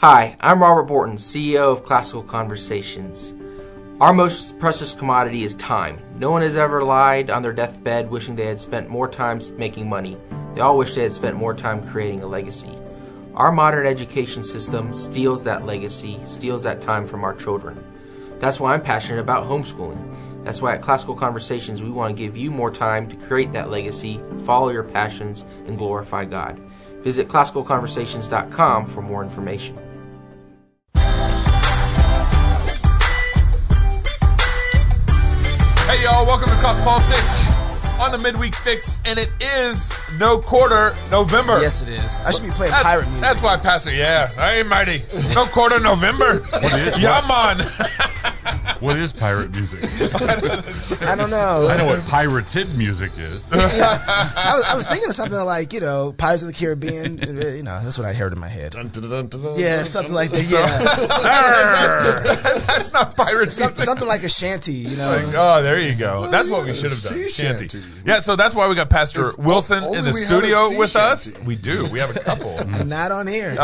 Hi, I'm Robert Borton, CEO of Classical Conversations. Our most precious commodity is time. No one has ever lied on their deathbed wishing they had spent more time making money. They all wish they had spent more time creating a legacy. Our modern education system steals that legacy, steals that time from our children. That's why I'm passionate about homeschooling. That's why at Classical Conversations we want to give you more time to create that legacy, follow your passions, and glorify God. Visit classicalconversations.com for more information. Hey y'all, welcome to Cross Politics on the Midweek Fix, and it is No Quarter November. Yes, it is. I should be playing pirate music. That's why, Pastor. Yeah, hey, mighty. No Quarter November. Yeah, man. What is pirate music? I don't know. I know what pirated music is. I was thinking of something like, Pirates of the Caribbean. That's what I heard in my head. Dun, dun, dun, dun, dun, Yeah, something like that. Yeah. That's not pirate music. Something like a shanty, Oh, there you go. That's what we should have done. Sea Shanty. shanty. Yeah, so that's why we got Pastor Wilson only in the we had studio a sea with us. shanty. We do. We have a couple. Not on here.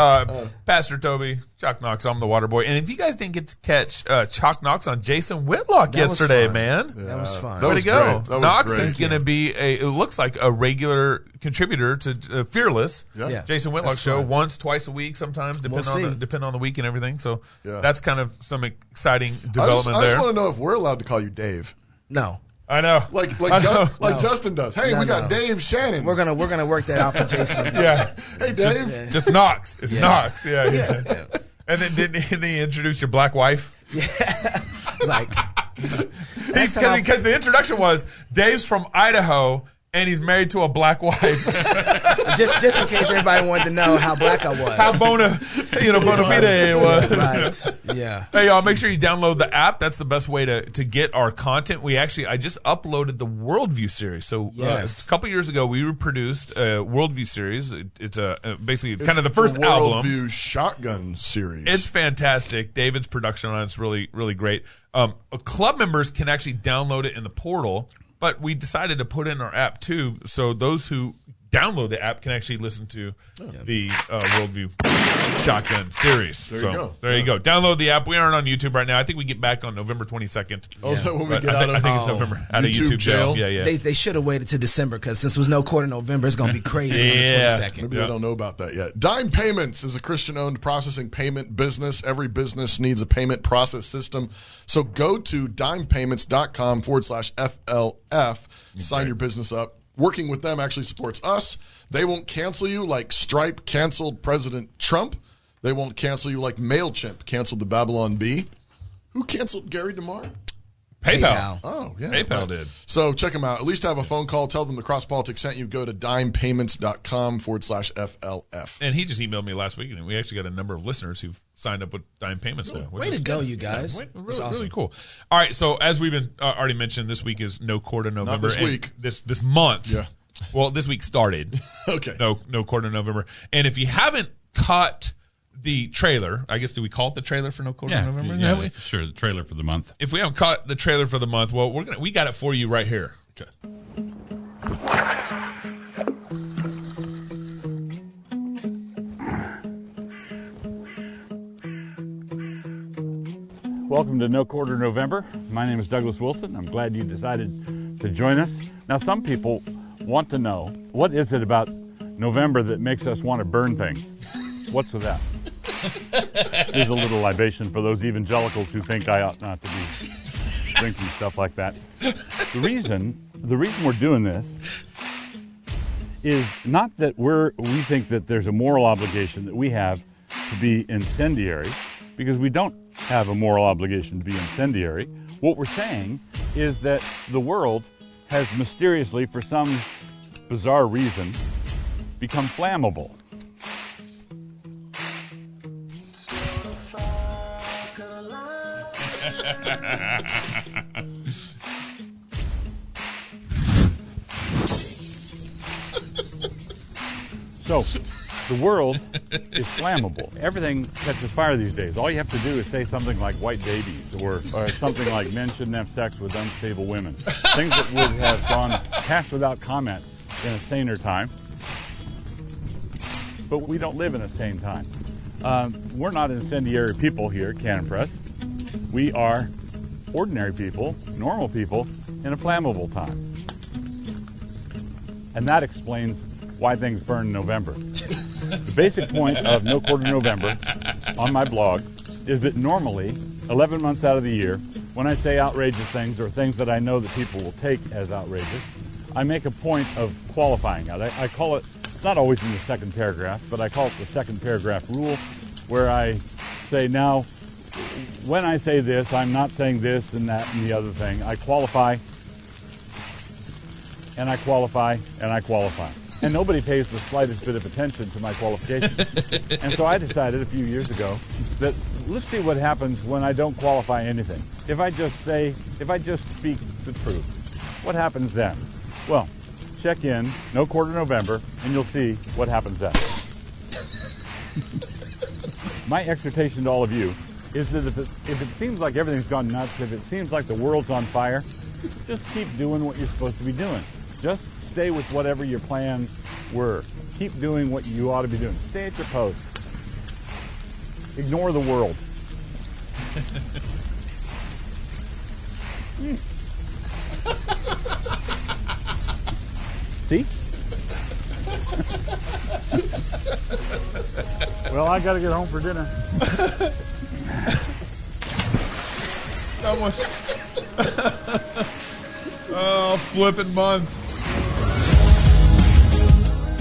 Pastor Toby, Chalk Knox, I'm the water boy. And if you guys didn't get to catch Chalk Knox on Jason Whitlock That was yesterday, fun. man. That was fun. Way to go. Great. That was Knox great. is going to be it looks like a regular contributor to Fearless. Yeah. Jason Whitlock That's show fun. once, twice a week sometimes, depending on the week and everything. So Yeah. that's kind of some exciting I development just there. want to know if we're allowed to call you Dave, No. I know. like I know. Justin does. Hey, we got Dave Shannon. We're gonna work that out for Jason. Yeah. Hey, Dave. Just Knox. It's Yeah. Knox. Yeah. And then didn't he introduce your black wife? It's like Because the introduction was Dave's from Idaho and he's married to a black wife. just in case everybody wanted to know how black I was. How bona fide it was. Right. Yeah. Hey y'all, make sure you download the app. That's the best way to get our content. I just uploaded the Worldview series. So Yes. a couple years ago we produced a Worldview series. It's basically kind of the first album. Worldview Shotgun series. It's fantastic. David's production on it's really, really great. Club members can actually download it in the portal, but we decided to put in our app too, so those who download the app can actually listen to the Worldview Shotgun series. There you go. There you go. Download the app. We aren't on YouTube right now. I think we get back on November 22nd. Oh, so when we But get out of I think it's November out of YouTube YouTube jail. jail? Yeah. They should have waited to December because since it was no quarter November, it's going to be crazy on the 22nd. Maybe they don't know about that yet. Dime Payments is a Christian-owned processing payment business. Every business needs a payment process system. So go to dimepayments.com/FLF. Sign your business up. Working with them actually supports us. They won't cancel you like Stripe canceled President Trump. They won't cancel you like MailChimp canceled the Babylon Bee. Who canceled Gary DeMar? PayPal. Oh, yeah. PayPal right. did. So check them out. At least have a phone call. Tell them the Cross Politics sent you. Go to dimepayments.com/FLF. And he just emailed me last week, and we actually got a number of listeners who've signed up with Dime Payments now. Way to go, you guys. Really, That's awesome. really cool. All right, so as we've been already mentioned, this week is No Quarter November. this and week. This month. Yeah. Well, this week started. Okay. No Quarter November. And if you haven't caught the trailer, I guess, do we call it the trailer for No Quarter November? Yeah, sure. The trailer for the month. If we haven't caught the trailer for the month, well, we got it for you right here. Okay. Welcome to No Quarter November. My name is Douglas Wilson. I'm glad you decided to join us. Now, some people want to know, what is it about November that makes us want to burn things? What's with that? Here's a little libation for those evangelicals who think I ought not to be drinking stuff like that. The reason we're doing this is not that we think that there's a moral obligation that we have to be incendiary, because we don't have a moral obligation to be incendiary. What we're saying is that the world has mysteriously, for some bizarre reason, become flammable. So, the world is flammable. Everything catches fire these days. All you have to do is say something like white babies or something like men shouldn't have sex with unstable women. Things that would have gone past without comment in a saner time. But we don't live in a sane time. We're not incendiary people here at Cannon Press. We are ordinary people, normal people, in a flammable time. And that explains why things burn in November. The basic point of No Quarter November on my blog is that normally, 11 months out of the year, when I say outrageous things or things that I know that people will take as outrageous, I make a point of qualifying it. I call it, it's not always in the second paragraph, but I call it the second paragraph rule, where I say, now, when I say this, I'm not saying this and that and the other thing. I qualify, and I qualify, and I qualify. And nobody pays the slightest bit of attention to my qualifications. And so I decided a few years ago that let's see what happens when I don't qualify anything. If I just speak the truth, what happens then? Well, check in, No Quarter November, and you'll see what happens then. My exhortation to all of you is that if it seems like everything's gone nuts, if it seems like the world's on fire, just keep doing what you're supposed to be doing. Just stay with whatever your plans were. Keep doing what you ought to be doing. Stay at your post. Ignore the world. See? Well, I got to get home for dinner. Someone. Oh, flipping month.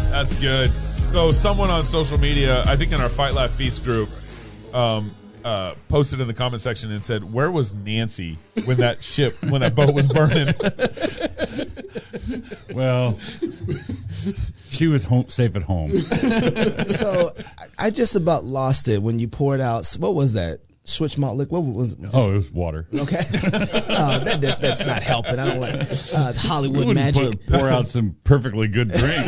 That's good. So someone on social media, I think in our Fight Laugh Feast group, posted in the comment section and said, "Where was Nancy when that boat was burning?" Well, she was safe at home. So I just about lost it when you poured out. What was that? Switch malt liquor. What was it? Oh, it was water. Okay. That's not helping. I don't like Hollywood magic. Pour out some perfectly good drink.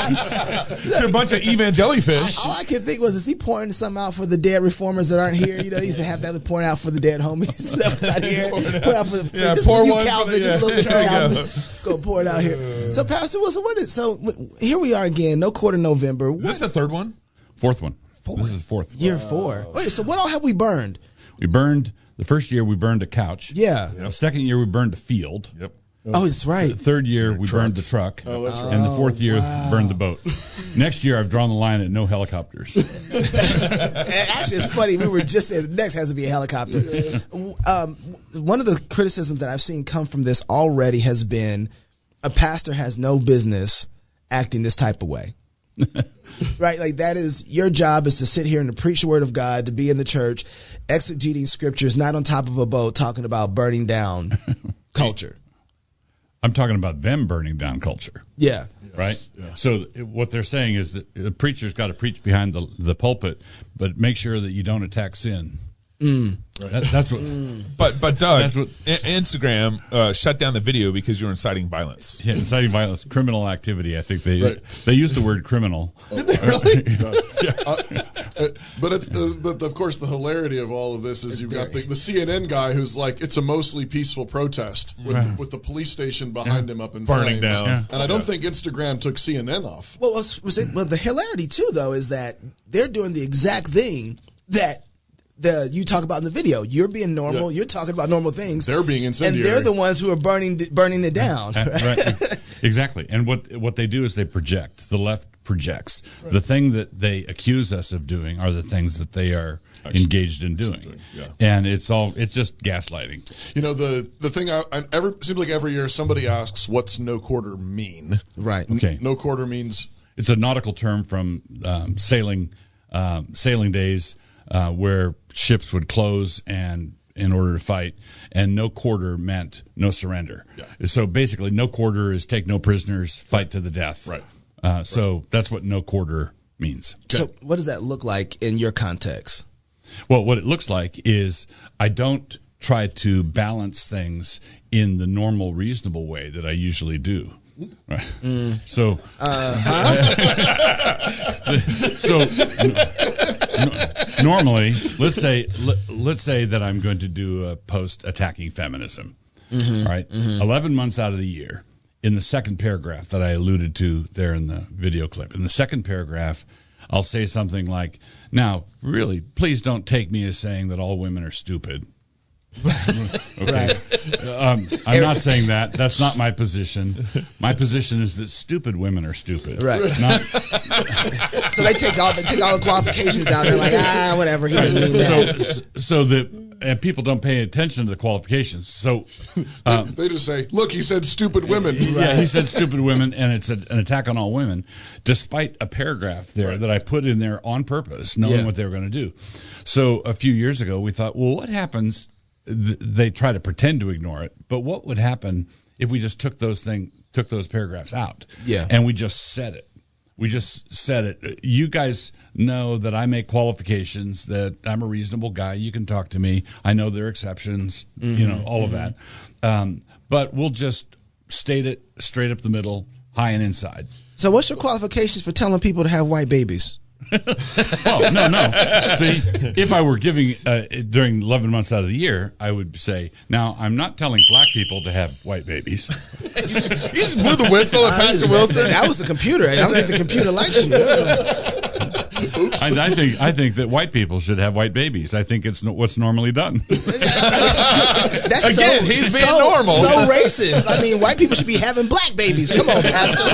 It's a bunch of evangelifish. All I could think was, is he pouring something out for the dead reformers that aren't here? You know, he used to have that pouring out for the dead homies that were not here. Pour out for the just pour for you one Calvin, just a little bit for Calvin. Go pour it out here. So, Pastor Wilson, so here we are again, No Quarter November. Is this the third one? Fourth one. This is fourth. Year 4. Wait, so what all have we burned? We burned, the first year we burned a couch. Yeah. The second year we burned a field. Yep. Oh, that's right. The third year we burned the truck. Oh, that's right. And the fourth year burned the boat. Next year I've drawn the line at no helicopters. And actually, it's funny. We were just saying next has to be a helicopter. One of the criticisms that I've seen come from this already has been a pastor has no business acting this type of way. Right? Like, that is your job, is to sit here and to preach the word of God, to be in the church, exegeting scriptures, not on top of a boat talking about burning down culture. I'm talking about them burning down culture. Yeah. Right? Yeah. So what they're saying is that the preacher's got to preach behind the pulpit, but make sure that you don't attack sin. Right. That's what. But Doug, that's what, Instagram shut down the video because you're inciting violence. Yeah, inciting violence, criminal activity. I think they use the word criminal. Did they really? But of course, the hilarity of all of this is you've got the CNN guy who's like, it's a mostly peaceful protest with the police station behind him up in Burning flames. down. Yeah. And I don't think Instagram took CNN off. Well, the hilarity too, though, is that they're doing the exact thing that you talk about in the video. You're being normal. Yeah. You're talking about normal things. They're being incendiary. And they're the ones who are burning it down. Right. Exactly. And what they do is they project. The left projects. Right. The thing that they accuse us of doing are the things that they are engaged in doing. Yeah. And it's just gaslighting. You know, the thing seems like every year somebody asks, what's no quarter mean? Right. Okay. No quarter means... It's a nautical term from sailing days, where ships would close and in order to fight, and no quarter meant no surrender. Yeah. So basically, no quarter is take no prisoners, fight to the death. Right. So that's what no quarter means. Okay. So what does that look like in your context? Well, what it looks like is I don't try to balance things in the normal, reasonable way that I usually do. Right. So, normally, let's say that I'm going to do a post attacking feminism. Mm-hmm. Right. Mm-hmm. 11 months out of the year, in the second paragraph that I alluded to there in the video clip, in the second paragraph, I'll say something like, Now, really, please don't take me as saying that all women are stupid. Okay. I'm not saying that. That's not my position. My position is that stupid women are stupid. Right. Not, So they take all the qualifications out. They're like, whatever. He didn't mean that. so that and people don't pay attention to the qualifications. So They just say, look, he said stupid women. yeah, he said stupid women, and it's an attack on all women, despite a paragraph there that I put in there on purpose, knowing what they were going to do. So a few years ago, we thought, well, what happens? They try to pretend to ignore it, but what would happen if we just took those paragraphs out? Yeah. And we just said it. We just said it. You guys know that I make qualifications, that I'm a reasonable guy. You can talk to me. I know there are exceptions, all of that. But we'll just state it straight up the middle, high and inside. So what's your qualifications for telling people to have white babies? Oh, no. See, if I were giving during 11 months out of the year, I would say, now, I'm not telling black people to have white babies. You just blew the whistle at Pastor Wilson. That was the computer. I don't think the computer likes you. I think that white people should have white babies. I think it's what's normally done. That's Again, he's being normal. So racist. I mean, white people should be having black babies. Come on, Pastor.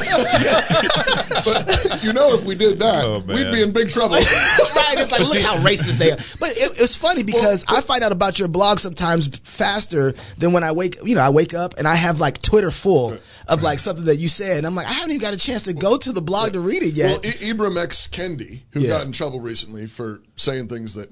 But if we did that, we'd be in big trouble. Right? It's like, look how racist they are. But it's funny because I find out about your blog sometimes faster than when I wake up and I have like Twitter full of like something that you said. And I'm like, I haven't even got a chance to go to the blog to read it yet. Well, Ibram X. Kendi, who got in trouble recently for saying things that,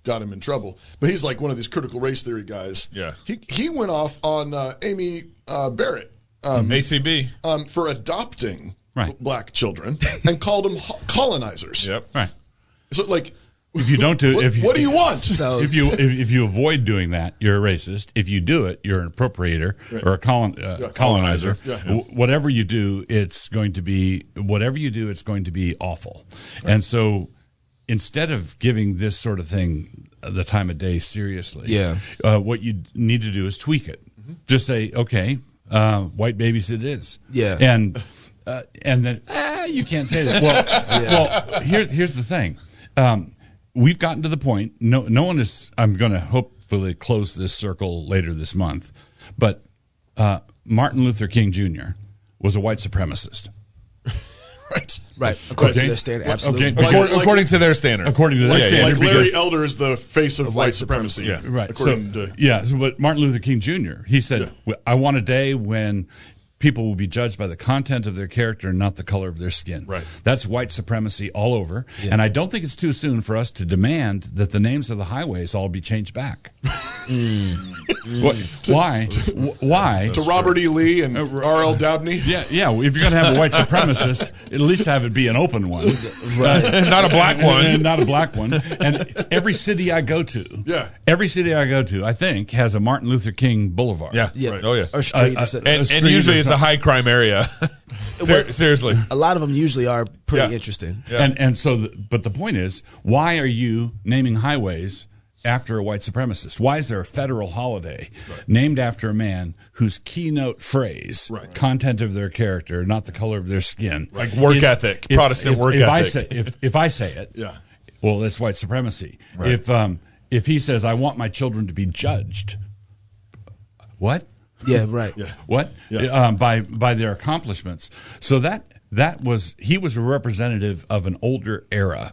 got him in trouble. But he's like one of these critical race theory guys. Yeah. He went off on Amy Barrett. ACB. For adopting black children and called them colonizers. Yep. Right. So, like, if you don't do, what do you want? So if you avoid doing that, you're a racist. If you do it, you're an appropriator or a colonizer. Yeah. Whatever you do, it's going to be awful. Right. And so, instead of giving this sort of thing the time of day seriously, what you need to do is tweak it. Mm-hmm. Just say, okay, white babies it is. Yeah. And then you can't say that. Well, here's the thing. We've gotten to the point. No one is. I'm going to hopefully close this circle later this month. But Martin Luther King Jr. was a white supremacist. Right. According to their standard, absolutely. Okay. According to their standard. According to their standard. Like Larry Elder is the face of white supremacy. Yeah. Right. According to But Martin Luther King Jr. He said, "I want a day when people will be judged by the content of their character and not the color of their skin." Right. That's white supremacy all over. Yeah. And I don't think it's too soon for us to demand that the names of the highways all be changed back. Why? To Robert E. Lee and R.L. Dabney? Yeah. If you're going to have a white supremacist, at least have it be an open one. Right. Not a black one. And not a black one. And every city I go to, I think, has a Martin Luther King Boulevard. Yeah. Right. Oh, yeah. Or street. And usually it's a high crime area. Seriously. A lot of them usually are pretty interesting. Yeah. And so, but the point is, why are you naming highways after a white supremacist? Why is there a federal holiday named after a man whose keynote phrase, content of their character, not the color of their skin, like work ethic, Protestant work ethic? If I say it, well, that's white supremacy. Right. If he says, "I want my children to be judged," what? Yeah, right. Yeah. What? Yeah. By their accomplishments. So he was a representative of an older era,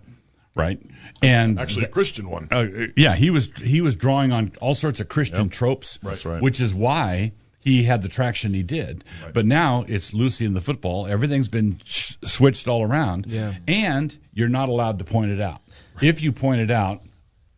right? And actually a Christian one. He was drawing on all sorts of Christian tropes, which is why he had the traction he did. Right. But now it's Lucy and the football. Everything's been switched all around, and you're not allowed to point it out. If you point it out,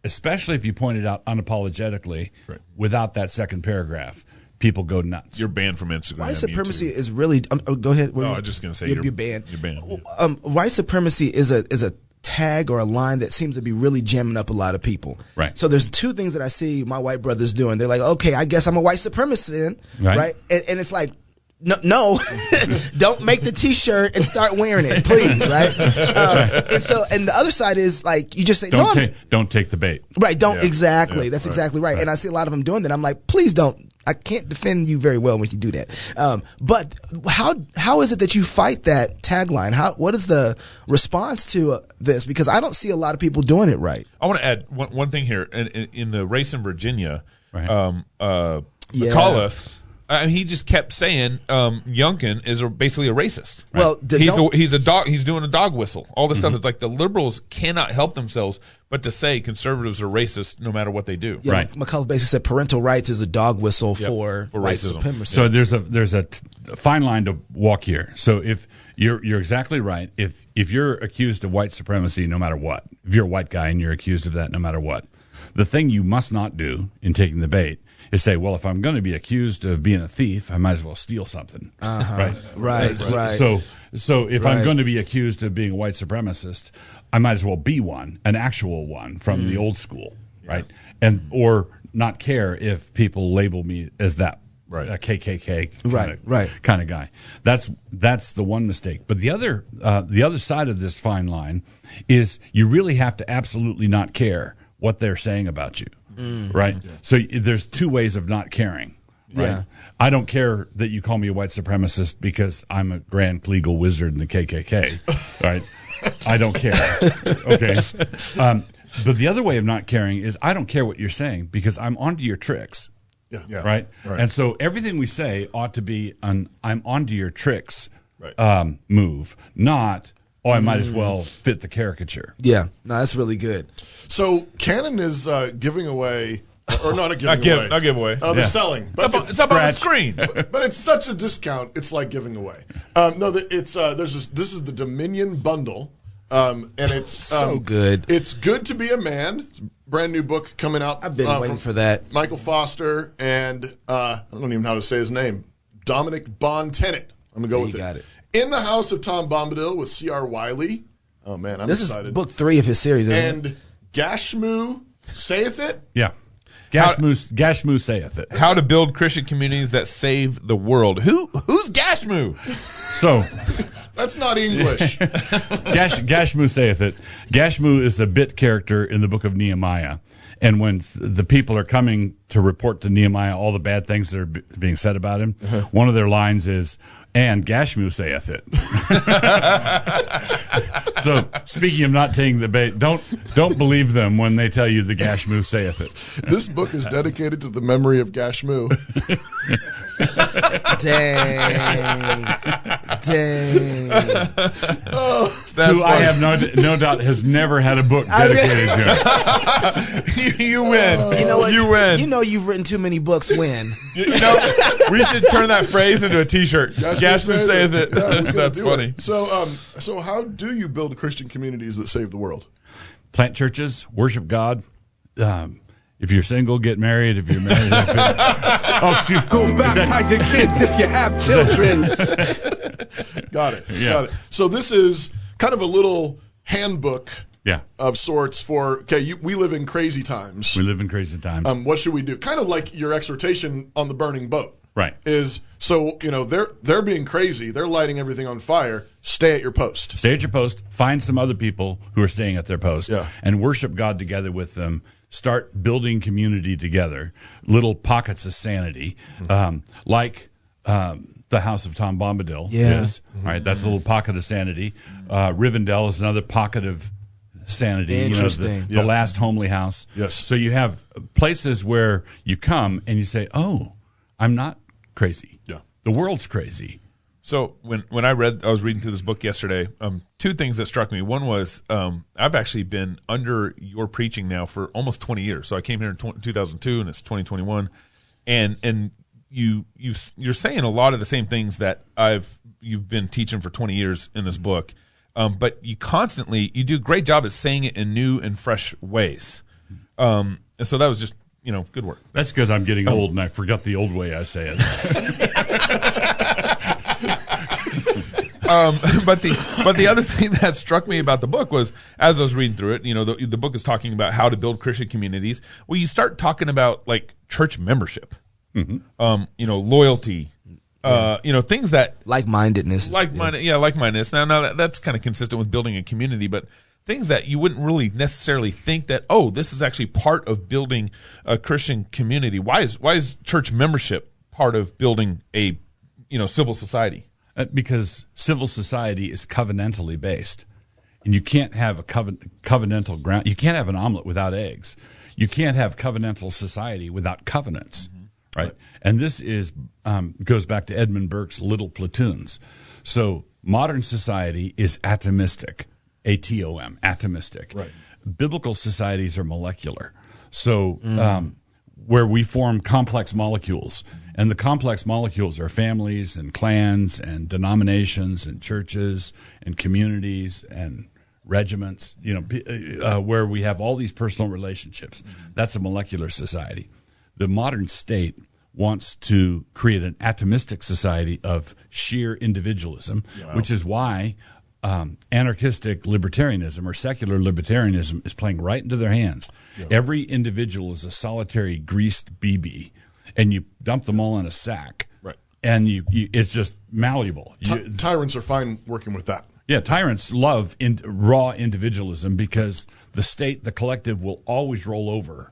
especially if you point it out unapologetically, without that second paragraph, people go nuts. You're banned from Instagram. White supremacy is really. Go ahead. No, I was just going to say you're banned. You're banned. White supremacy is a tag or a line that seems to be really jamming up a lot of people. Right. So there's two things that I see my white brothers doing. They're like, okay, I guess I'm a white supremacist then, right? And it's like, no, don't make the T-shirt and start wearing it, please, right? And the other side is like you just say, don't take the bait, right? Don't exactly. That's exactly right. And I see a lot of them doing that. I'm like, please don't. I can't defend you very well when you do that. But how is it that you fight that tagline? What is the response to this? Because I don't see a lot of people doing it right. I want to add one thing here. In the race in Virginia, Right. McAuliffe, he just kept saying Youngkin is basically a racist. Well, he's a dog. He's doing a dog whistle. All this stuff. It's like the liberals cannot help themselves but to say conservatives are racist no matter what they do. Yeah, Right. McCullough basically said parental rights is a dog whistle for white racism. supremacy. So there's a fine line to walk here. So if you're exactly right, if you're accused of white supremacy, no matter what, if you're a white guy and you're accused of that, no matter what, the thing you must not do in taking the bait is say, well, if I'm going to be accused of being a thief, I might as well steal something. Right. So if I'm going to be accused of being a white supremacist, I might as well be one, an actual one from the old school, right? And or not care if people label me as that, Right. a KKK kind of guy. That's the one mistake. But the other side of this fine line is you really have to absolutely not care what they're saying about you, right? Yeah. So there's two ways of not caring. Right. Yeah. I don't care that you call me a white supremacist because I'm a grand legal wizard in the KKK, right? I don't care. Okay. But the other way of not caring is I don't care what you're saying because I'm onto your tricks. Yeah. Right? And so everything we say ought to be an I'm onto your tricks move, not, oh, I might as well fit the caricature. Yeah. No, that's really good. So Canon is giving away, or not a giveaway. Not giveaway. They're selling. But It's up on the screen. but it's such a discount. It's like giving away. This is the Dominion bundle, and it's So good. It's Good to Be a Man. It's a brand new book coming out. I've been waiting for that. Michael Foster and I don't even know how to say his name. Dominic Bond-Tennant. I'm gonna go with it. You got it. In the House of Tom Bombadil with C.R. Wiley. Oh man, I'm This excited. is book 3 of his series, isn't it? And Gashmu saith it. Yeah. Gashmu saith it. How to build Christian communities that save the world. Who's Gashmu? So That's not English. Gashmu saith it. Gashmu is a bit character in the book of Nehemiah. And when the people are coming to report to Nehemiah all the bad things that are being said about him, one of their lines is, and Gashmu saith it. So, speaking of not taking the bait, don't believe them when they tell you the Gashmu saith it. This book is dedicated to the memory of Gashmu. Dang. Who I have no doubt has never had a book dedicated to him. You win. You know what? You win. You know you've written too many books. Win. You know, we should turn that phrase into a T-shirt. Gashmu saith it. Yeah, we gotta That's do funny. it. So how do you build Christian communities that save the world? Plant churches, worship God. If you're single, get married. If you're married, excuse me. Go baptize your kids if you have children. Got it. Yeah. Got it. So this is kind of a little handbook of sorts for, we live in crazy times. We live in crazy times. What should we do? Kind of like your exhortation on the burning boat. Right. Is so, they're being crazy. They're lighting everything on fire. Stay at your post. Stay at your post. Find some other people who are staying at their post and worship God together with them. Start building community together, little pockets of sanity, like the House of Tom Bombadil is. All right, that's a little pocket of sanity. Rivendell is another pocket of sanity. Interesting. The last homely house. Yes. So you have places where you come and you say, "Oh, I'm not crazy. Yeah. The world's crazy." So when I was reading through this book yesterday, two things that struck me. One was I've actually been under your preaching now for almost 20 years. So I came here in 2002, and it's 2021, and you're saying a lot of the same things that you've been teaching for 20 years in this book, but you do a great job at saying it in new and fresh ways. And so that was just good work. That's because I'm getting old and I forgot the old way I say it. But the other thing that struck me about the book was, as I was reading through it, the book is talking about how to build Christian communities. Well, you start talking about like church membership, loyalty, things that Like-mindedness. like-mindedness. Now that's kind of consistent with building a community, but things that you wouldn't really necessarily think that, oh, this is actually part of building a Christian community. Why is church membership part of building a civil society? Because civil society is covenantally based, and you can't have a covenantal ground. You can't have an omelet without eggs. You can't have covenantal society without covenants, right? And this goes back to Edmund Burke's Little Platoons. So modern society is atomistic, ATOM, atomistic. Right. Biblical societies are molecular. So where we form complex molecules, and the complex molecules are families and clans and denominations and churches and communities and regiments, where we have all these personal relationships. That's a molecular society. The modern state wants to create an atomistic society of sheer individualism, which is why anarchistic libertarianism or secular libertarianism is playing right into their hands. Every individual is a solitary greased BB, and you dump them all in a sack, and it's just malleable. Tyrants are fine working with that. Yeah, tyrants love raw individualism because the state, the collective, will always roll over.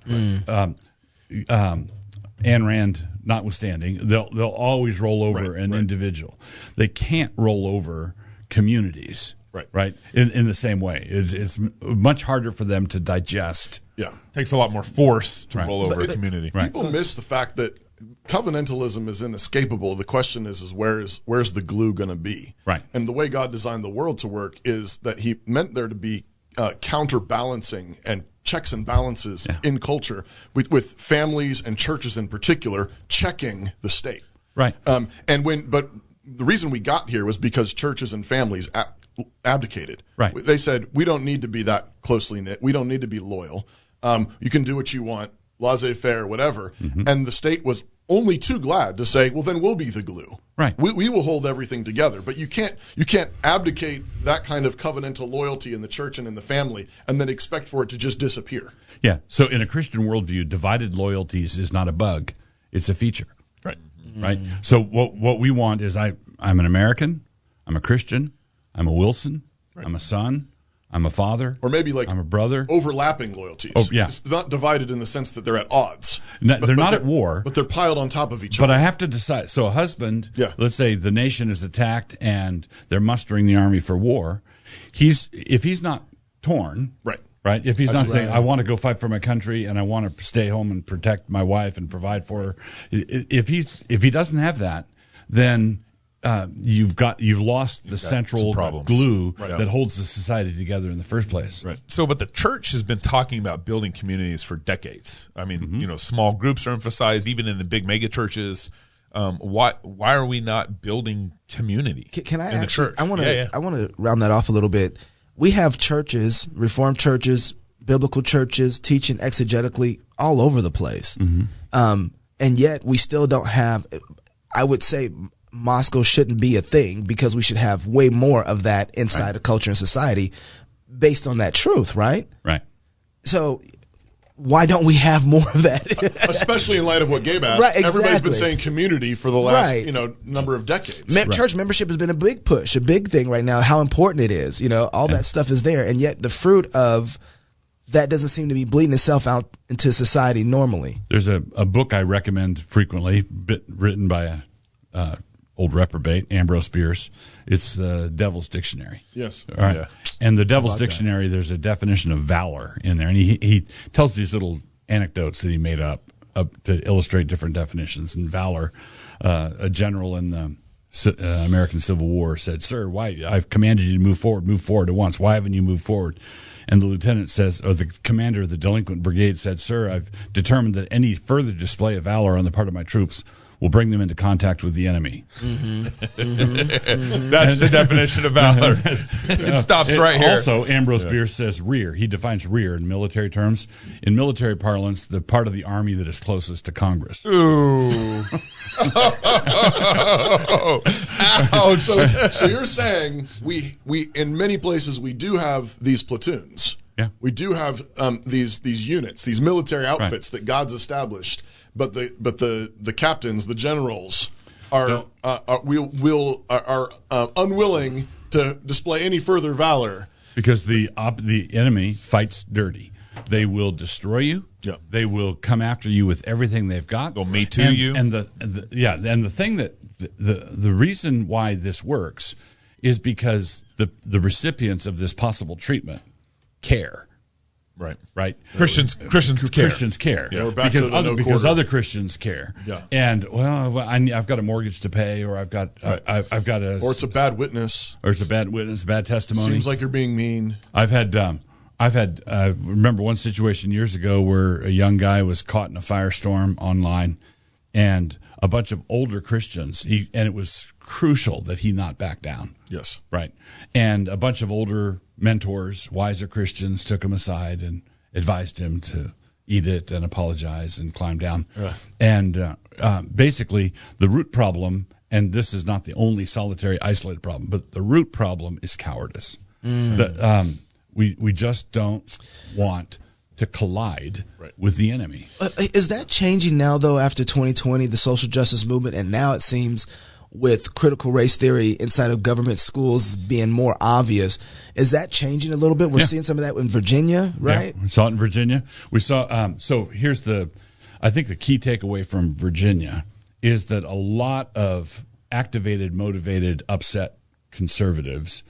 Ayn Rand notwithstanding, they'll always roll over an individual. They can't roll over communities, right? In the same way, it's much harder for them to digest. Yeah, takes a lot more force to roll over a community. People miss the fact that covenantalism is inescapable. The question is where's the glue going to be? Right. And the way God designed the world to work is that He meant there to be counterbalancing and checks and balances in culture, with families and churches in particular checking the state. Right. But the reason we got here was because churches and families abdicated. Right. They said, we don't need to be that closely knit. We don't need to be loyal. You can do what you want, laissez-faire, whatever. And the state was only too glad to say, well, then we'll be the glue. Right. We will hold everything together. But you can't abdicate that kind of covenantal loyalty in the church and in the family and then expect for it to just disappear. Yeah. So in a Christian worldview, divided loyalties is not a bug. It's a feature. Right. Right. So what we want is I'm an American, I'm a Christian, I'm a Wilson, I'm a son, I'm a father, or maybe like I'm a brother. Overlapping loyalties. Oh, yeah. It's not divided in the sense that they're at odds. No, they're not at war. But they're piled on top of each But other. I have to decide. So a husband, let's say the nation is attacked and they're mustering the army for war. If he's not torn, right? If he's not saying, I want to go fight for my country and I want to stay home and protect my wife and provide for her. If he doesn't have that, then you've lost the central glue that holds the society together in the first place. Right. So, but the church has been talking about building communities for decades. I mean, small groups are emphasized even in the big mega churches. Why are we not building community? Can I in the church? I want to round that off a little bit. We have churches, Reformed churches, biblical churches, teaching exegetically all over the place, and yet we still don't have. I would say Moscow shouldn't be a thing because we should have way more of that inside of culture and society based on that truth, right? Right. So why don't we have more of that? Especially in light of what Gabe asked. Right, exactly. Everybody's been saying community for the last number of decades. Church membership has been a big push, a big thing right now, how important it is. All that stuff is there. And yet the fruit of that doesn't seem to be bleeding itself out into society normally. There's a book I recommend frequently, written by a old reprobate, Ambrose Bierce. It's the Devil's Dictionary. Yes. All right. Yeah. And the Devil's Dictionary, there's a definition of valor in there. And he tells these little anecdotes that he made up to illustrate different definitions. And valor, a general in the American Civil War said, "Sir, why? I've commanded you to move forward at once. Why haven't you moved forward?" And the lieutenant says, or the commander of the delinquent brigade said, "Sir, I've determined that any further display of valor on the part of my troops will bring them into contact with the enemy." That's the definition of valor. It stops right here. Also, Ambrose Bierce says rear. He defines rear in military terms. In military parlance, the part of the army that is closest to Congress. Ooh. Ouch. So you're saying we in many places we do have these platoons. Yeah. We do have these units, these military outfits that God's established, but the captains, the generals are unwilling to display any further valor. because the enemy fights dirty. They will destroy you. Yeah. They will come after you with everything they've got. They'll Me Too you. And the thing that the reason why this works is because the recipients of this possible treatment care. Right. Christians care. Christians care. Yeah, we're back because to the no quarter. other Christians care. Yeah. And I've got a mortgage to pay, or I've got or it's a bad witness, or it's a bad witness, bad testimony. Seems like you're being mean. I've had remember one situation years ago where a young guy was caught in a firestorm online, and a bunch of older Christians, and it was crucial that he not back down. Yes. Right. And a bunch of older mentors, wiser Christians, took him aside and advised him to eat it and apologize and climb down. And basically, the root problem, and this is not the only solitary, isolated problem, but the root problem is cowardice. We just don't want to collide with the enemy. Is that changing now, though, after 2020, the social justice movement, and now it seems with critical race theory inside of government schools being more obvious? Is that changing a little bit? We're seeing some of that in Virginia, right? Yeah, we saw it in Virginia. We saw. So here's I think the key takeaway from Virginia is that a lot of activated, motivated, upset conservatives,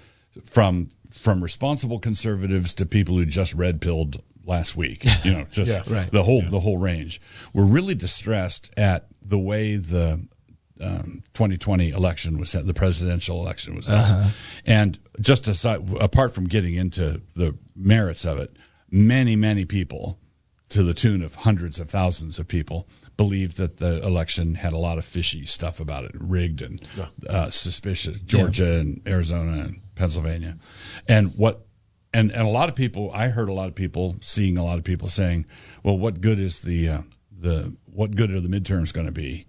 from responsible conservatives to people who just red pilled last week, the whole range, were really distressed at the way the 2020 election was the presidential election was held. And just apart from getting into the merits of it, many people, to the tune of hundreds of thousands of people, believed that the election had a lot of fishy stuff about it, rigged and suspicious. Georgia and Arizona and Pennsylvania, and a lot of people. I heard a lot of people saying, "Well, what good is what good are the midterms going to be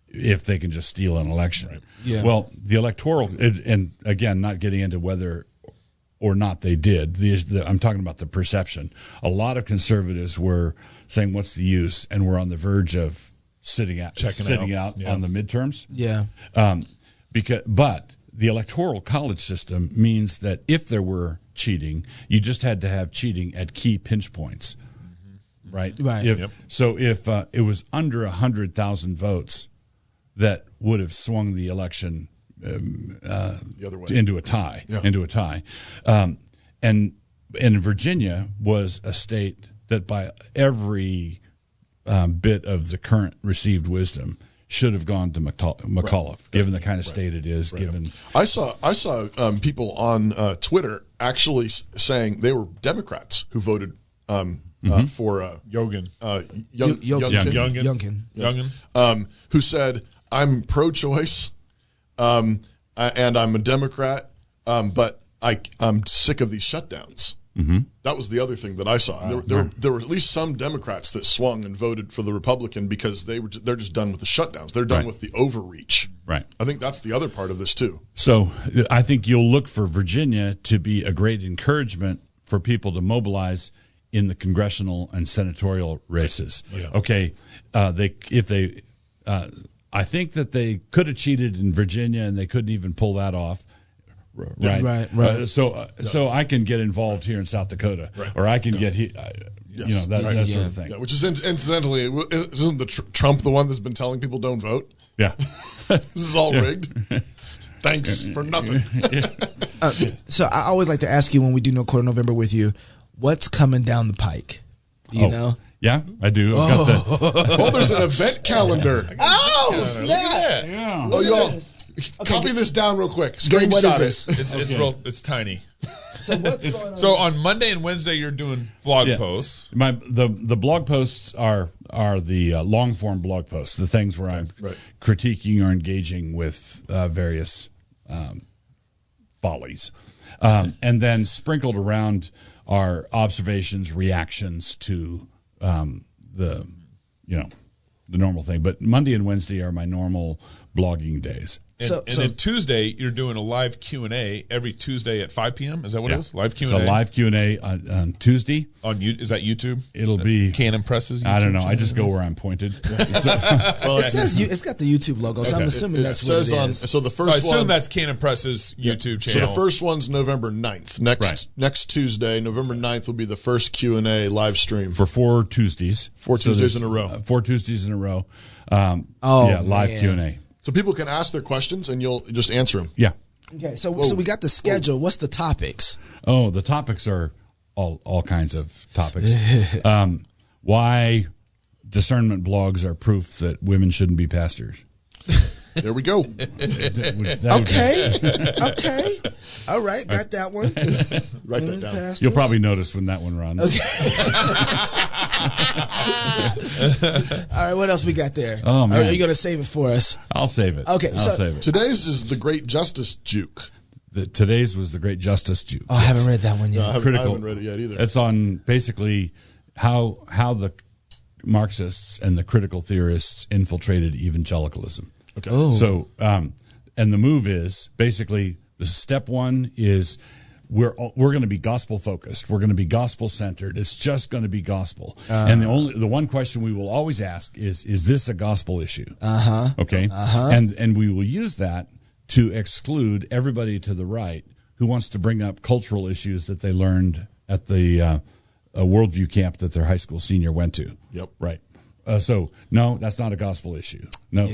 if they can just steal an election?" Right. Yeah. Well, the electoral, and again, not getting into whether or not they did. I'm talking about the perception. A lot of conservatives were saying, "What's the use?" and we're on the verge of sitting out on the midterms. Yeah. But the electoral college system means that if there were cheating, you just had to have cheating at key pinch points, right? Right. So if it was under 100,000 votes, that would have swung the election the other way into a tie. And Virginia was a state that, by every bit of the current received wisdom, should have gone to McAuliffe, given the kind of state it is. Given I saw people on Twitter actually saying they were Democrats who voted for Youngkin. Youngkin, who said, "I'm pro-choice, and I'm a Democrat, but I'm sick of these shutdowns." Mm-hmm. That was the other thing that I saw. There were at least some Democrats that swung and voted for the Republican because they're just done with the shutdowns. They're done with the overreach. Right. I think that's the other part of this too. So I think you'll look for Virginia to be a great encouragement for people to mobilize in the congressional and senatorial races. Yeah. Okay, I think that they could have cheated in Virginia and they couldn't even pull that off. Right. So I can get involved here in South Dakota, or I can get here, that sort of thing. Yeah, which is incidentally, isn't Trump the one that's been telling people don't vote? Yeah, this is all rigged. Thanks for nothing. So I always like to ask you when we do No Quarter November with you, what's coming down the pike? You know? Yeah, I do. I've got there's an event calendar. Oh, snap! Yeah. Oh, y'all. Copy this down real quick. Screenshot it. It's tiny. So what's going on? So on Monday and Wednesday you're doing blog posts. The blog posts are the long form blog posts, the things where I'm critiquing or engaging with various follies, and then sprinkled around are observations, reactions to the normal thing. But Monday and Wednesday are my normal blogging days. And then Tuesday, you're doing a live Q&A every Tuesday at 5 p.m. Is that what it is? Live Q&A? It's a live Q&A on Tuesday. Is that YouTube? It'll be Canon Press's YouTube I don't know. channel? I just go where I'm pointed. Well, It's got the YouTube logo, so I'm assuming that's what it is. So the So first I assume one, that's Canon Press's YouTube so channel. the first one's November 9th. Next Tuesday, November 9th, will be the first Q&A live stream. For 4 Tuesdays. 4 Tuesdays there's, in a row. 4 Tuesdays in a row. Oh, live man. Q&A. So people can ask their questions, and you'll just answer them. Yeah. Okay, so we got the schedule. What's the topics? Oh, the topics are all kinds of topics. Why discernment blogs are proof that women shouldn't be pastors. There we go. Okay. All right, got that one. Write that down. Pastors. You'll probably notice when that one runs. All right, what else we got there? Oh, man. Are you going to save it for us? I'll save it. Okay, I'll so- save it. Today's is the Great Justice Juke. Today's was the Great Justice Juke. Oh, I haven't read that one yet. I haven't read it yet either. It's on basically how the Marxists and the critical theorists infiltrated evangelicalism. Okay. Oh. So, and the move is basically the step one is we're going to be gospel focused. We're going to be gospel centered. It's just going to be gospel. And the one question we will always ask is this a gospel issue? Okay. And we will use that to exclude everybody to the right who wants to bring up cultural issues that they learned at the a worldview camp that their high school senior went to. Yep. Right. So no, that's not a gospel issue. No.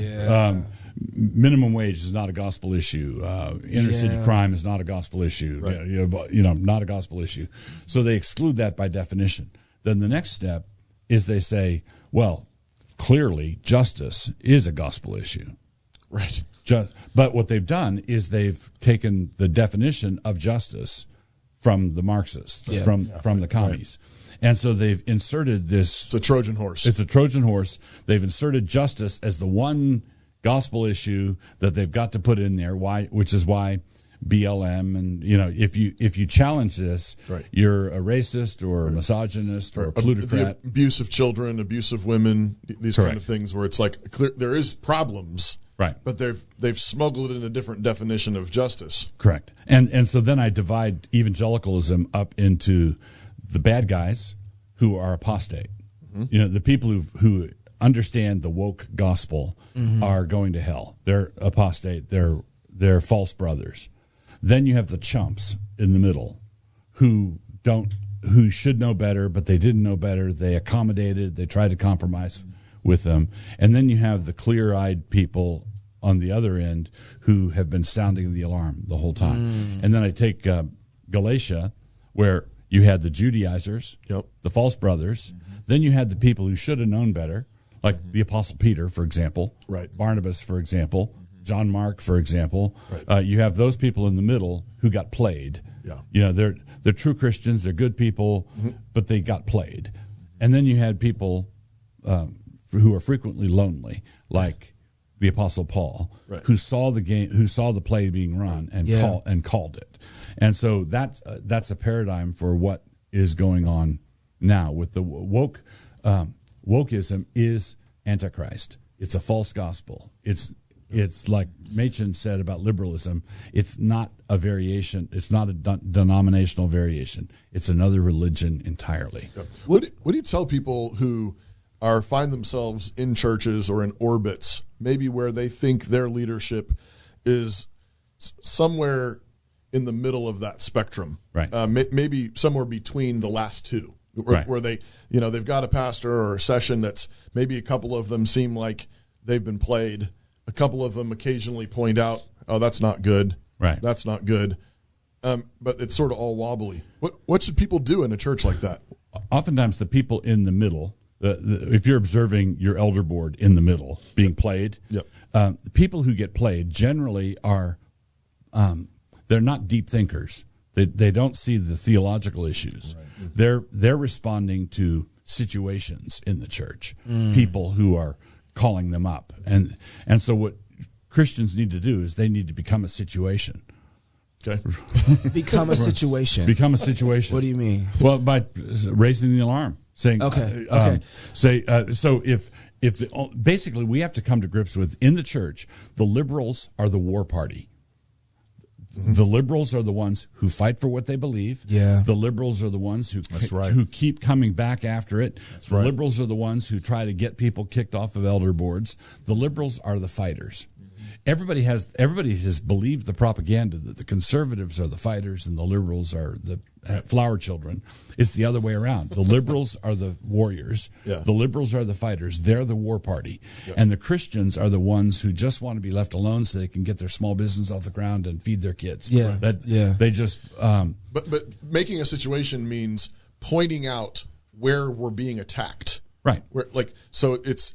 Minimum wage is not a gospel issue. Inner city crime is not a gospel issue. Right. Not a gospel issue. So they exclude that by definition. Then the next step is they say, well, clearly justice is a gospel issue. Right. But what they've done is they've taken the definition of justice from the Marxists, from the commies. Right. And so they've inserted this. It's a Trojan horse. It's a Trojan horse. They've inserted justice as the one gospel issue that they've got to put in there. Which is why BLM and if you challenge this, right, you're a racist or a misogynist or a plutocrat. The abuse of children, abuse of women, these kind of things where it's like there is problems. Right. But they've smuggled in a different definition of justice. Correct. And so then I divide evangelicalism up into the bad guys who are apostate. Mm-hmm. The people who understand the woke gospel are going to hell. They're apostate. They're false brothers. Then you have the chumps in the middle who should know better, but they didn't know better. They accommodated. They tried to compromise with them. And then you have the clear-eyed people on the other end who have been sounding the alarm the whole time. And then I take Galatia, where you had the Judaizers, the false brothers. Then you had the people who should have known better, like the Apostle Peter, for example, Barnabas, for example, John Mark, for example. You have those people in the middle who got played. They're true Christians, they're good people, but they got played. And then you had people who are frequently lonely, like the Apostle Paul, who saw the game, who saw the play being run, and called it. And so that's a paradigm for what is going on now with the woke. Wokeism is Antichrist. It's a false gospel. It's like Machen said about liberalism. It's not a variation. It's not a denominational variation. It's another religion entirely. What do you tell people who find themselves in churches or in orbits, maybe where they think their leadership is somewhere in the middle of that spectrum, right? Maybe somewhere between the last two, where they, they've got a pastor or a session that's maybe a couple of them seem like they've been played. A couple of them occasionally point out, "Oh, that's not good. Right, that's not good." But it's sort of all wobbly. What should people do in a church like that? Oftentimes, the people in the middle. If you're observing your elder board in the middle being played, the people who get played generally are they're not deep thinkers. They don't see the theological issues. Right. They're responding to situations in the church, people who are calling them up, and so what Christians need to do is they need to become a situation. Okay, become a situation. Become a situation. What do you mean? Well, by raising the alarm. Saying okay. So if basically we have to come to grips with, in the church, the liberals are the war party. The liberals are the ones who fight for what they believe. Yeah. The liberals are the ones who keep coming back after it. The liberals are the ones who try to get people kicked off of elder boards. The liberals are the fighters. Everybody has believed the propaganda that the conservatives are the fighters and the liberals are the flower children. It's the other way around. The liberals are the warriors. Yeah. The liberals are the fighters. They're the war party. Yeah. And the Christians are the ones who just want to be left alone so they can get their small business off the ground and feed their kids. Yeah. They just But making a situation means pointing out where we're being attacked. Right. So it's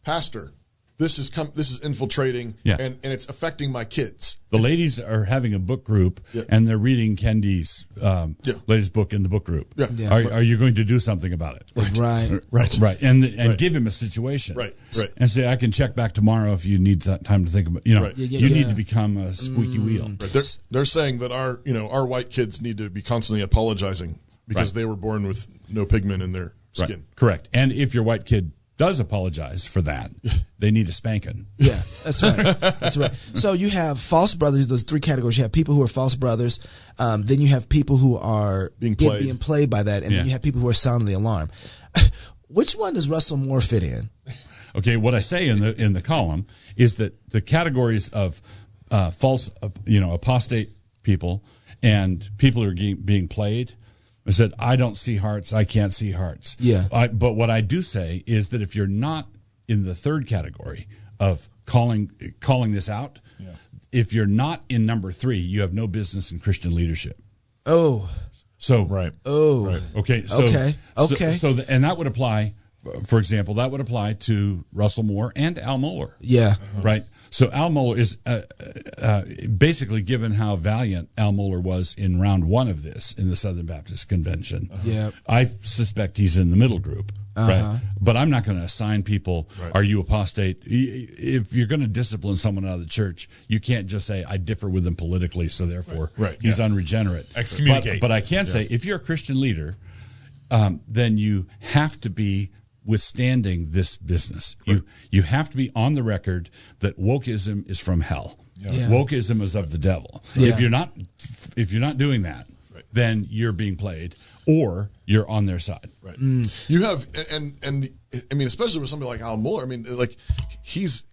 pastor, this is infiltrating, and it's affecting my kids. The ladies are having a book group, and they're reading Kendi's latest book in the book group. Yeah. Yeah. Are you going to do something about it? Right. And give him a situation. Right. And say, I can check back tomorrow if you need time to think about. You need to become a squeaky wheel. Right. They're saying that our white kids need to be constantly apologizing because they were born with no pigment in their skin. Right. Correct. And if your white kid does apologize for that, they need a spanking. Yeah, that's right. That's right. So you have false brothers. Those three categories. You have people who are false brothers. Then you have people who are being played by that, and then you have people who are sounding the alarm. Which one does Russell Moore fit in? Okay, what I say in the column is that the categories of false, apostate people and people who are being played. I said, I don't see hearts. I can't see hearts. Yeah. But what I do say is that if you're not in the third category of calling this out, if you're not in number 3, you have no business in Christian leadership. Oh. So right. Oh. Right. Okay. So, Okay. So and that would apply. For example, that would apply to Russell Moore and Al Mohler. Yeah. Right. So Al Mohler is basically, given how valiant Al Mohler was in round 1 of this in the Southern Baptist Convention, I suspect he's in the middle group. Right. But I'm not going to assign people, are you apostate? If you're going to discipline someone out of the church, you can't just say, I differ with him politically, so therefore he's unregenerate. Excommunicate. But I can say, if you're a Christian leader, then you have to be withstanding this business. You have to be on the record that wokeism is from hell. Wokeism is of the devil. If you're not doing that, then you're being played, or you're on their side. Right. You have, and I mean, especially with somebody like Al Mohler. I mean, like he's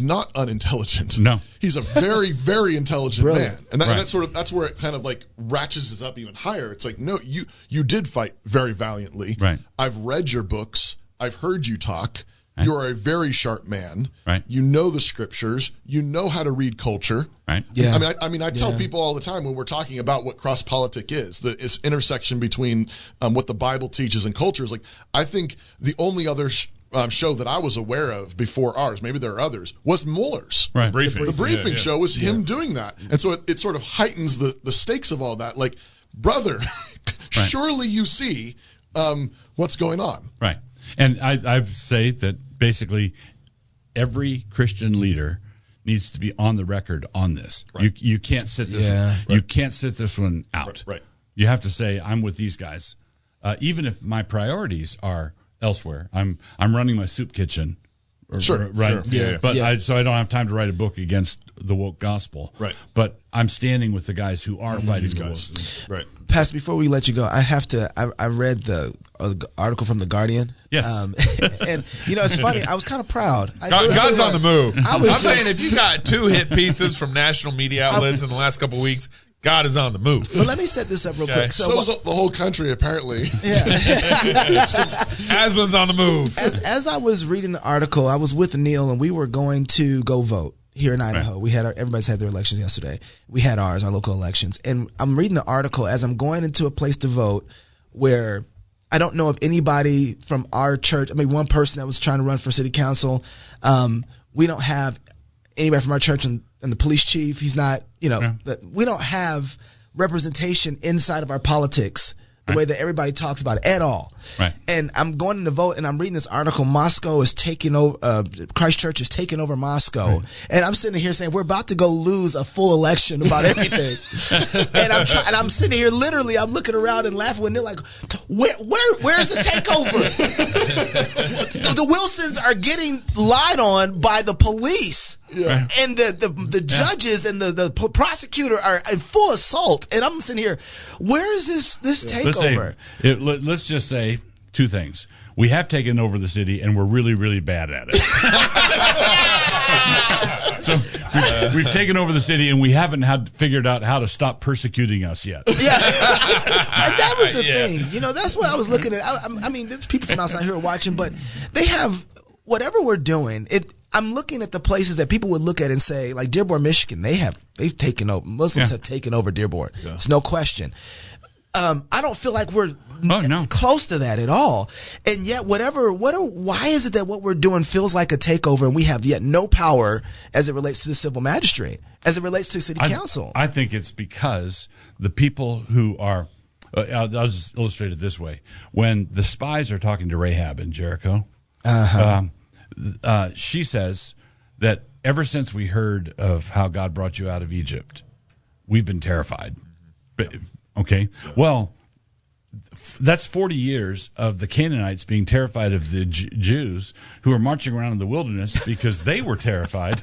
not unintelligent. No, he's a very, very intelligent man, and that's where it kind of like ratchets us up even higher. It's like, no, you did fight very valiantly. Right. I've read your books. I've heard you talk. You are a very sharp man. Right. You know the scriptures. You know how to read culture. Right. Yeah. I mean, I tell people all the time when we're talking about what cross politic is, this intersection between what the Bible teaches and culture is. Like, I think the only other show that I was aware of before ours, maybe there are others, was Mueller's. Right. The briefing show was him doing that, and so it sort of heightens the stakes of all that. Like, brother, surely you see what's going on. Right. And I say that basically every Christian leader needs to be on the record on this. Right. You can't sit this you can't sit this one out. Right. You have to say, I'm with these guys, even if my priorities are elsewhere. I'm running my soup kitchen. Sure. Right. Sure. Yeah. But so I don't have time to write a book against the woke gospel. Right. But I'm standing with the guys who are fighting these guys. Right. Pastor, before we let you go, I have to. I read the article from The Guardian. Yes. And it's funny. I was kind of proud. God's on the move. I'm just saying, if you got 2 hit pieces from national media outlets in the last couple of weeks, God is on the move. But let me set this up real quick. So is the whole country, apparently. Aslan's on the move. As I was reading the article, I was with Neil, and we were going to go vote here in Idaho. Right. We had everybody's had their elections yesterday. We had ours, our local elections, and I'm reading the article as I'm going into a place to vote where I don't know if anybody from our church. I mean, one person that was trying to run for city council. We don't have anybody from our church, and the police chief. He's not. We don't have representation inside of our politics the way that everybody talks about it at all. Right. And I'm going to vote, and I'm reading this article. Moscow is taking over. Christchurch is taking over Moscow, and I'm sitting here saying we're about to go lose a full election about everything. and I'm sitting here literally. I'm looking around and laughing when they're like, where's the takeover? The Wilsons are getting lied on by the police. Yeah. And the judges and the prosecutor are in full assault, and I'm sitting here. Where is this takeover? Let's just say two things. We have taken over the city, and we're really, really bad at it. So we've taken over the city, and we haven't figured out how to stop persecuting us yet. Yeah, and that was the thing. You know, that's what I was looking at. I mean, there's people from outside here who are watching, but they have whatever we're doing. I'm looking at the places that people would look at and say, like Dearborn, Michigan, they've taken over. Muslims have taken over Dearborn. Yeah. There's no question. I don't feel like we're close to that at all. And yet, why is it that what we're doing feels like a takeover, and we have yet no power as it relates to the civil magistrate, as it relates to city council? I think it's because the people who are, I'll just illustrate it this way. When the spies are talking to Rahab in Jericho, she says that ever since we heard of how God brought you out of Egypt, we've been terrified. Okay, well, that's 40 years of the Canaanites being terrified of the Jews who are marching around in the wilderness because they were terrified.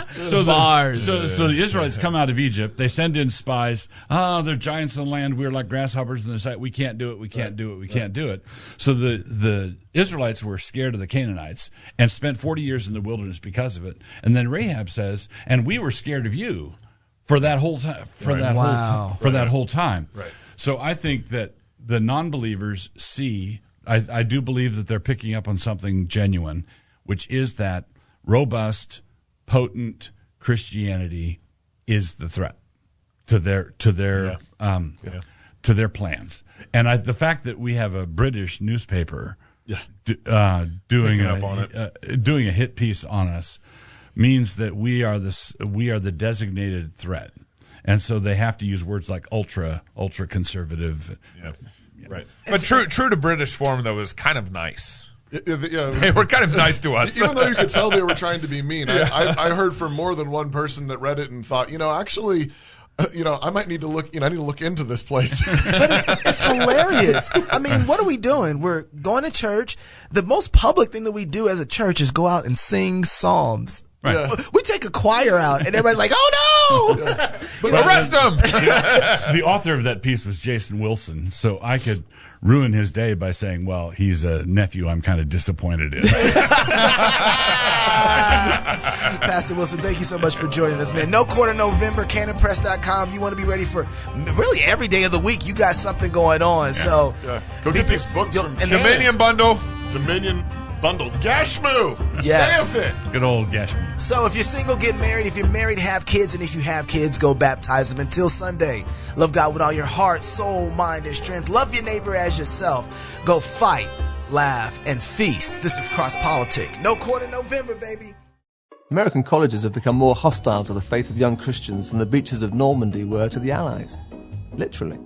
So the Israelites come out of Egypt. They send in spies. They're giants in the land. We're like grasshoppers in the sight. We can't do it. We can't do it. We can't do it. So the Israelites were scared of the Canaanites and spent 40 years in the wilderness because of it. And then Rahab says, and we were scared of you for that whole time. That whole time. Right. So I think that the non-believers see. I do believe that they're picking up on something genuine, which is that robust, potent Christianity is the threat to their plans. And the fact that we have a British newspaper doing a hit piece on us means that we are the designated threat. And so they have to use words like ultra conservative. Yeah. Right. But true to British form, though, is kind of nice. They were kind of nice to us. Even though you could tell they were trying to be mean. I heard from more than one person that read it and thought, actually, I might need to look. I need to look into this place. But it's hilarious. I mean, what are we doing? We're going to church. The most public thing that we do as a church is go out and sing psalms. Right. Yeah. We take a choir out, and everybody's like, "Oh no!" But arrest them. The author of that piece was Jason Wilson, so I could ruin his day by saying, "Well, he's a nephew I'm kind of disappointed in." Pastor Wilson, thank you so much for joining us, man. No Quarter November, CannonPress.com. You want to be ready for really every day of the week. You got something going on, so go get these books from Dominion Bundle. Dominion Bundle. Gashmu. Yes. Say it. Good old Gashmu. So if you're single, get married. If you're married, have kids. And if you have kids, go baptize them. Until Sunday, love God with all your heart, soul, mind, and strength. Love your neighbor as yourself. Go fight, laugh, and feast. This is Cross Politic. No Quarter November, baby. American colleges have become more hostile to the faith of young Christians than the beaches of Normandy were to the Allies. Literally.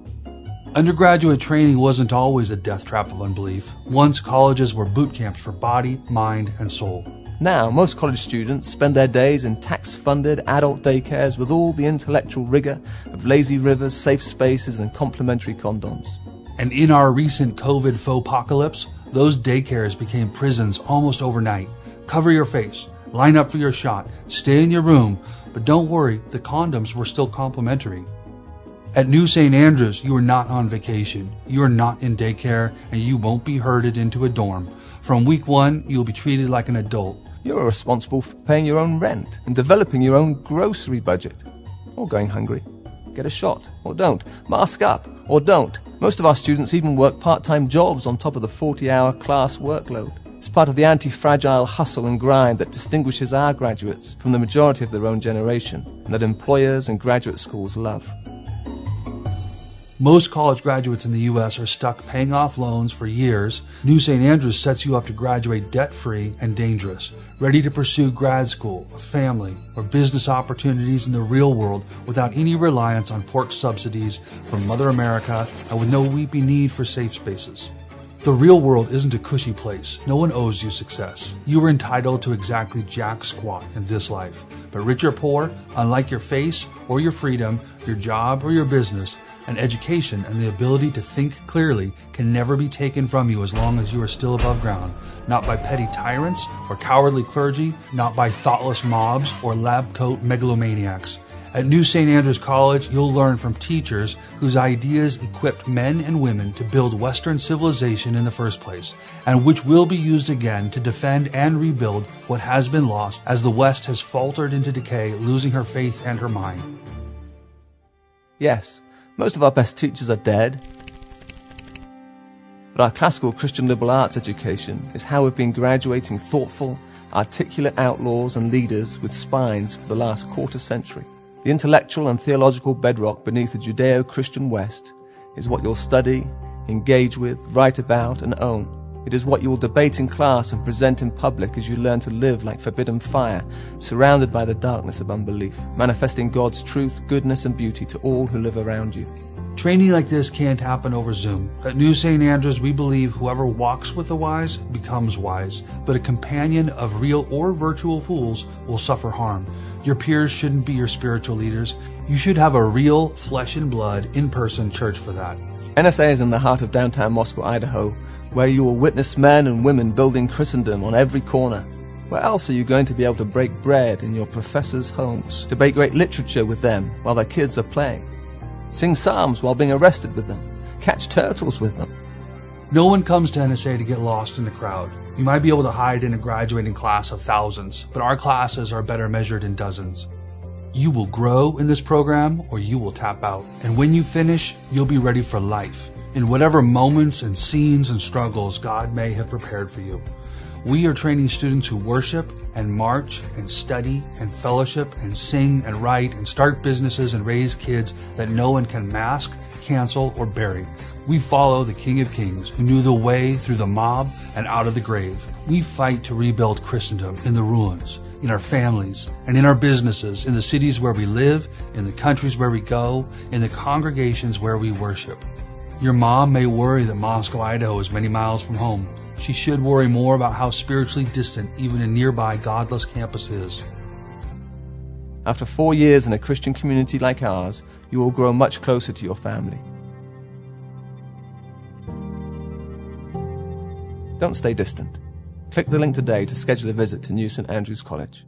Undergraduate training wasn't always a death trap of unbelief. Once colleges were boot camps for body, mind, and soul. Now, most college students spend their days in tax-funded adult daycares with all the intellectual rigor of lazy rivers, safe spaces, and complimentary condoms. And in our recent COVID faux-apocalypse, those daycares became prisons almost overnight. Cover your face, line up for your shot, stay in your room, but don't worry, the condoms were still complimentary. At New St. Andrews, you are not on vacation, you are not in daycare, and you won't be herded into a dorm. From week 1, you'll be treated like an adult. You're responsible for paying your own rent and developing your own grocery budget. Or going hungry. Get a shot, or don't. Mask up, or don't. Most of our students even work part-time jobs on top of the 40-hour class workload. It's part of the anti-fragile hustle and grind that distinguishes our graduates from the majority of their own generation, and that employers and graduate schools love. Most college graduates in the U.S. are stuck paying off loans for years. New St. Andrews sets you up to graduate debt-free and dangerous, ready to pursue grad school, a family, or business opportunities in the real world without any reliance on pork subsidies from Mother America and with no weepy need for safe spaces. The real world isn't a cushy place. No one owes you success. You are entitled to exactly jack squat in this life. But rich or poor, unlike your face or your freedom, your job or your business, an education and the ability to think clearly can never be taken from you as long as you are still above ground. Not by petty tyrants or cowardly clergy, not by thoughtless mobs or lab coat megalomaniacs. At New St. Andrews College, you'll learn from teachers whose ideas equipped men and women to build Western civilization in the first place, and which will be used again to defend and rebuild what has been lost as the West has faltered into decay, losing her faith and her mind. Yes, most of our best teachers are dead. But our classical Christian liberal arts education is how we've been graduating thoughtful, articulate outlaws and leaders with spines for the last quarter century. The intellectual and theological bedrock beneath the Judeo-Christian West is what you'll study, engage with, write about, and own. It is what you will debate in class and present in public as you learn to live like forbidden fire, surrounded by the darkness of unbelief, manifesting God's truth, goodness, and beauty to all who live around you. Training like this can't happen over Zoom. At New St. Andrews, we believe whoever walks with the wise becomes wise, but a companion of real or virtual fools will suffer harm. Your peers shouldn't be your spiritual leaders. You should have a real flesh and blood in-person church for that. NSA is in the heart of downtown Moscow, Idaho, where you will witness men and women building Christendom on every corner. Where else are you going to be able to break bread in your professors' homes, debate great literature with them while their kids are playing, sing psalms while being arrested with them, catch turtles with them? No one comes to NSA to get lost in the crowd. You might be able to hide in a graduating class of thousands, but our classes are better measured in dozens. You will grow in this program or you will tap out. And when you finish, you'll be ready for life, in whatever moments and scenes and struggles God may have prepared for you. We are training students who worship and march and study and fellowship and sing and write and start businesses and raise kids that no one can mask, cancel, or bury. We follow the King of Kings who knew the way through the mob and out of the grave. We fight to rebuild Christendom in the ruins, in our families, and in our businesses, in the cities where we live, in the countries where we go, in the congregations where we worship. Your mom may worry that Moscow, Idaho is many miles from home. She should worry more about how spiritually distant even a nearby godless campus is. After 4 years in a Christian community like ours, you will grow much closer to your family. Don't stay distant. Click the link today to schedule a visit to New St. Andrews College.